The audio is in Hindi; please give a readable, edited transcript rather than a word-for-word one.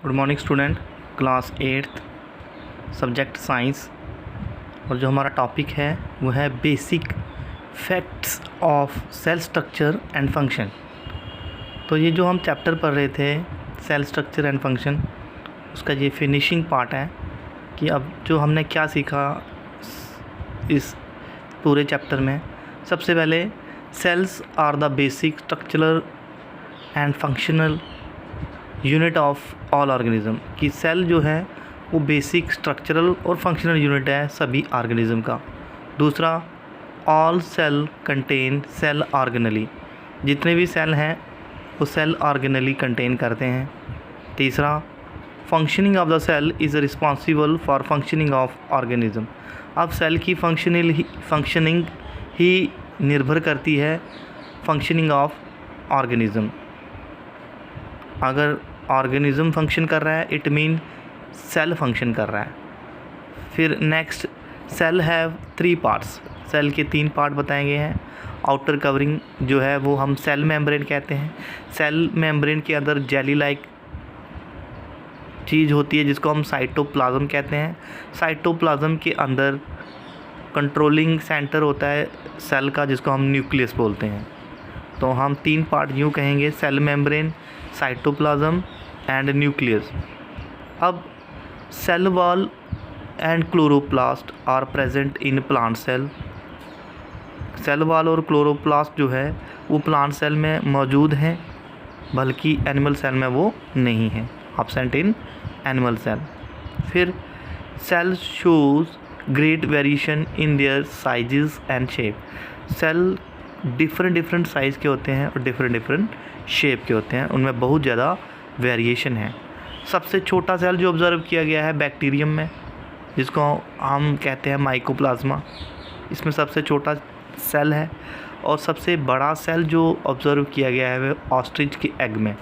Good morning student, class 8th subject science. और जो हमारा टॉपिक है वो है basic facts of cell structure and function. तो ये जो हम चैप्टर पढ़ रहे थे सेल स्ट्रक्चर एंड फंक्शन, उसका ये फिनिशिंग पार्ट है कि अब जो हमने क्या सीखा इस पूरे चैप्टर में। सबसे पहले cells are the basic structural and functional unit of all organism, कि सेल जो है वो बेसिक स्ट्रक्चरल और फंक्शनल यूनिट है सभी ऑर्गेनिज्म का। दूसरा, all cell contain cell organelle, जितने भी सेल हैं वो सेल ऑर्गेनली कंटेन करते हैं। तीसरा, functioning of the cell is responsible for functioning of organism. अब सेल की फंक्शनिंग ही निर्भर करती है फंक्शनिंग ऑफ ऑर्गेनिज्म। अगर ऑर्गेनिज्म फंक्शन कर रहा है इट मीन सेल फंक्शन कर रहा है। फिर next, cell have 3 parts, cell के 3 पार्ट बताए गए हैं। आउटर कवरिंग जो है वो हम सेल मेम्ब्रेन कहते हैं। सेल मेम्ब्रेन के अंदर जेली लाइक चीज़ होती है जिसको हम साइटोप्लाज्म कहते हैं। साइटोप्लाज्म के अंदर कंट्रोलिंग सेंटर होता है सेल का जिसको हम न्यूक्लियस बोलते हैं। तो हम 3 पार्ट यूँ कहेंगे, cell membrane, cytoplasm and nucleus. अब cell wall and chloroplast are present in plant cell. Cell wall और क्लोरोप्लास्ट जो है वो प्लांट सेल में मौजूद हैं, बल्कि एनिमल सेल में वो नहीं है, एब्सेंट इन एनिमल सेल। फिर cell shows great variation in their sizes and shape. Cell different size के होते हैं और डिफरेंट शेप के होते हैं, उनमें बहुत ज़्यादा वेरिएशन है। सबसे छोटा सेल जो ऑब्ज़र्व किया गया है बैक्टीरियम में, जिसको हम कहते हैं माइकोप्लाज्मा, इसमें सबसे छोटा सेल है। और सबसे बड़ा सेल जो ऑब्ज़र्व किया गया है वो ऑस्ट्रिच के एग में।